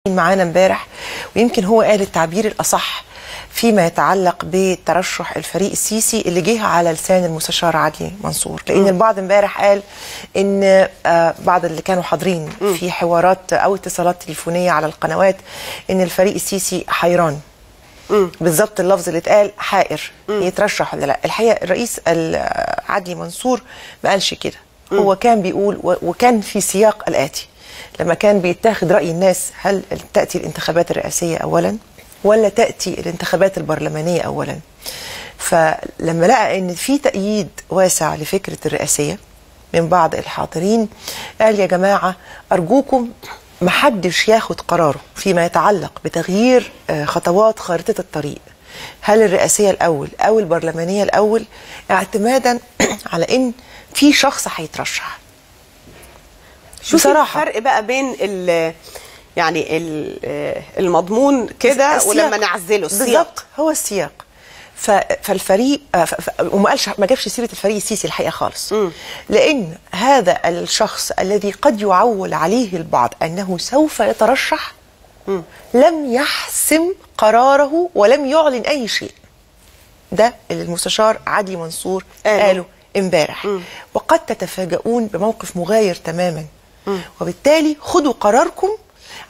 معانا امبارح، ويمكن هو قال التعبير الأصح فيما يتعلق بترشح الفريق السيسي اللي جه على لسان المستشار عدلي منصور. لأن البعض امبارح قال إن بعض اللي كانوا حاضرين في حوارات أو اتصالات تليفونية على القنوات إن الفريق السيسي حيران. بالظبط اللفظ اللي اتقال حائر يترشح ولا لا. الحقيقة الرئيس عدلي منصور ما قالش كده. هو كان بيقول وكان في سياق الآتي: لما كان بيتاخد رأي الناس هل تأتي الانتخابات الرئاسية أولا ولا تأتي الانتخابات البرلمانية أولا، فلما لقى أن في تأييد واسع لفكرة الرئاسية من بعض الحاضرين قال يا جماعة أرجوكم محدش ياخد قراره فيما يتعلق بتغيير خطوات خارطة الطريق، هل الرئاسية الأول أو البرلمانية الأول، اعتمادا على أن في شخص هيترشح. شو الفرق بقى بين المضمون كده ولما نعزله السياق؟ بالظبط هو السياق. فالفريق ما جابش سيره الفريق السيسي الحقيقه خالص، لان هذا الشخص الذي قد يعول عليه البعض انه سوف يترشح لم يحسم قراره ولم يعلن اي شيء. ده اللي المستشار عدلي منصور قاله امبارح. وقد تتفاجؤون بموقف مغاير تماما، وبالتالي خدوا قراركم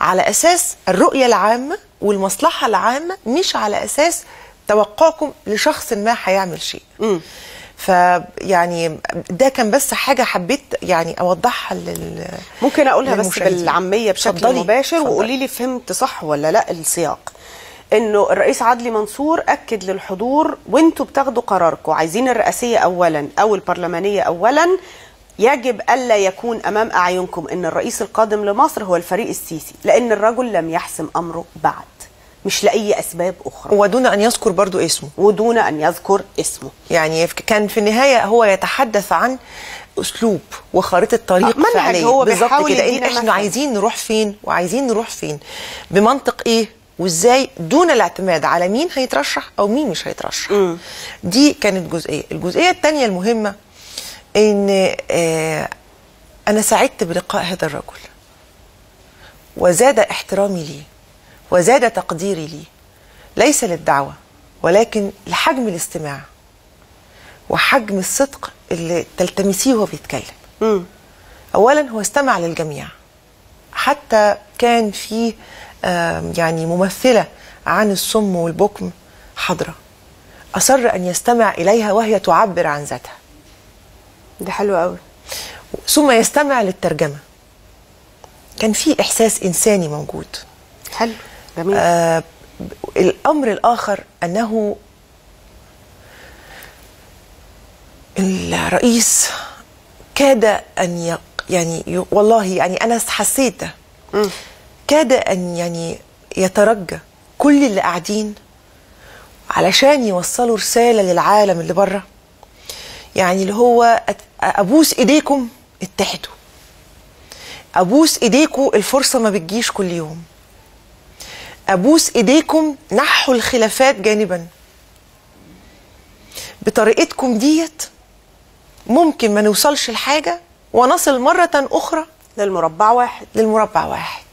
على أساس الرؤية العامة والمصلحة العامة، مش على أساس توقعكم لشخص ما هيعمل شيء. فيعني ده كان بس حاجة حبيت يعني أوضحها ممكن أقولها بس بالعامية بشكل مباشر وقولي لي فهمت صح ولا لا السياق. انه الرئيس عدلي منصور اكد للحضور وانتوا بتاخدوا قراركم عايزين الرئاسيه اولا او البرلمانيه اولا، يجب الا يكون امام اعينكم ان الرئيس القادم لمصر هو الفريق السيسي، لان الرجل لم يحسم امره بعد، مش لاي اسباب اخرى، ودون ان يذكر برضو اسمه. ودون ان يذكر اسمه. يعني كان في النهايه هو يتحدث عن اسلوب وخارطه طريق فعليه. هو بالظبط كده، إن احنا عايزين نروح فين وعايزين نروح فين بمنطق ايه وازاي، دون الاعتماد على مين هيترشح او مين مش هيترشح. دي كانت جزئيه. الجزئيه الثانيه المهمه ان انا سعدت بلقاء هذا الرجل، وزاد احترامي ليه وزاد تقديري ليه، ليس للدعوه ولكن لحجم الاستماع وحجم الصدق اللي تلتمسيه وهو بيتكلم. اولا هو استمع للجميع، حتى كان في يعني ممثلة عن الصم والبكم حاضرة أصر أن يستمع إليها وهي تعبر عن ذاتها. ده حلو قوي. ثم يستمع للترجمة. كان في إحساس إنساني موجود. حلو جميل. الأمر الآخر أنه الرئيس كاد أن والله يعني أنا حسيت ده. كاد أن يعني يترجى كل اللي قاعدين علشان يوصلوا رسالة للعالم اللي بره، يعني اللي هو أبوس إيديكم اتحدوا، أبوس إيديكم الفرصة ما بتجيش كل يوم، أبوس إيديكم نحوا الخلافات جانبا، بطريقتكم ديت ممكن ما نوصلش لحاجة ونصل مرة أخرى للمربع واحد،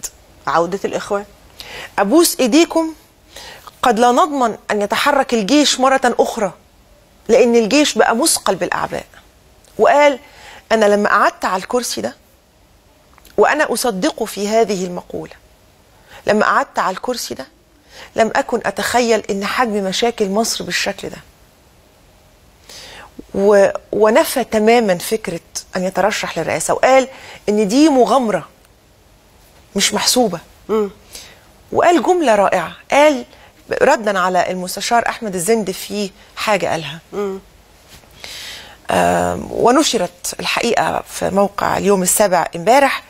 عودة الإخوان. أبوس إيديكم قد لا نضمن أن يتحرك الجيش مرة أخرى، لأن الجيش بقى مثقل بالأعباء. وقال أنا لما قعدت على الكرسي ده، وأنا أصدقه في هذه المقولة، لما قعدت على الكرسي ده لم أكن أتخيل أن حجم مشاكل مصر بالشكل ده. ونفى تماما فكرة أن يترشح للرئاسة، وقال أن دي مغامرة مش محسوبة. وقال جملة رائعة، قال ردا على المستشار أحمد الزند في حاجة قالها ونشرت الحقيقة في موقع اليوم السابع امبارح،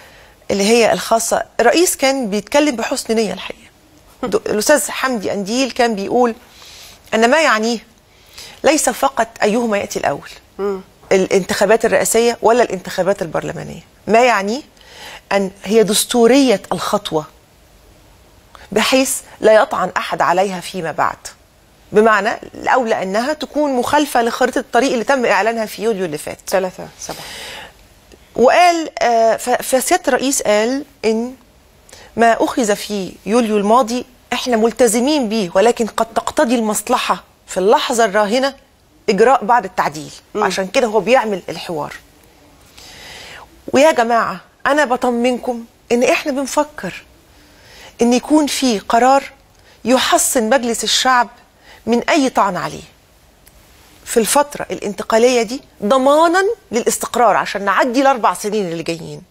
اللي هي الخاصة. الرئيس كان بيتكلم بحسن نية الحقيقة. الأستاذ حمدي أنديل كان بيقول أن ما يعنيه ليس فقط أيهما يأتي الأول، الانتخابات الرئاسية ولا الانتخابات البرلمانية، ما يعنيه أن هي دستورية الخطوة بحيث لا يطعن أحد عليها فيما بعد، بمعنى الأولى أنها تكون مخالفة لخريطة الطريق اللي تم إعلانها في يوليو اللي فات 3/7. وقال فسيادة الرئيس قال إن ما أخذ في يوليو الماضي احنا ملتزمين به، ولكن قد تقتضي المصلحة في اللحظة الراهنة إجراء بعض التعديل. عشان كده هو بيعمل الحوار. ويا جماعة أنا بطمنكم إن احنا بنفكر إن يكون في قرار يحصن مجلس الشعب من أي طعن عليه في الفترة الانتقالية دي، ضمانا للاستقرار عشان نعدي ال4 سنين اللي جايين.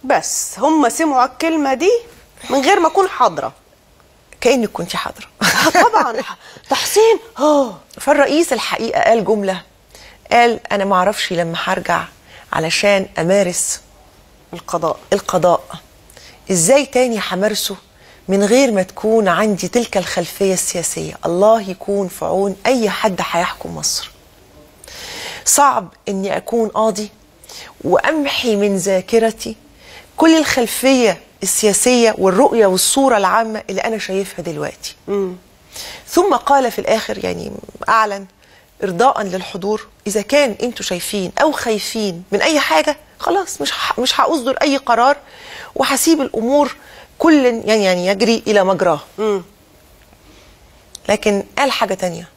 بس هم سمعوا الكلمة دي من غير ما أكون حاضرة. كأنك كنت حاضرة. طبعا تحسين. فالرئيس الحقيقة قال جملة، قال أنا معرفش لما هرجع علشان أمارس القضاء إزاي تاني همارسه من غير ما تكون عندي تلك الخلفية السياسية. الله يكون في عون أي حد هيحكم مصر. صعب أني أكون قاضي وأمحي من ذاكرتي كل الخلفية السياسية والرؤية والصورة العامة اللي أنا شايفها دلوقتي. ثم قال في الآخر، يعني أعلن إرضاء للحضور، إذا كان أنتوا شايفين أو خايفين من أي حاجة خلاص مش هأصدر أي قرار وهسيب الأمور كل يعني يجري إلى مجراه. لكن قال حاجة تانية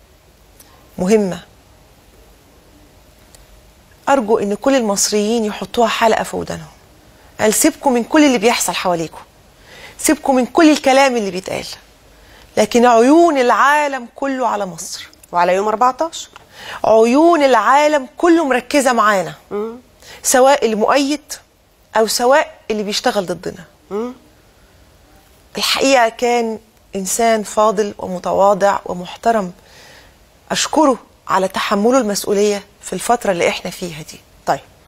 مهمة أرجو إن كل المصريين يحطوها حلقة في ودانهم. قال سيبكم من كل اللي بيحصل حواليكم، سيبكم من كل الكلام اللي بيتقال، لكن عيون العالم كله على مصر. وعلى يوم 14 عيون العالم كله مركزة معانا، سواء المؤيد أو سواء اللي بيشتغل ضدنا. الحقيقة كان إنسان فاضل ومتواضع ومحترم، أشكره على تحمله المسؤولية في الفترة اللي إحنا فيها دي. طيب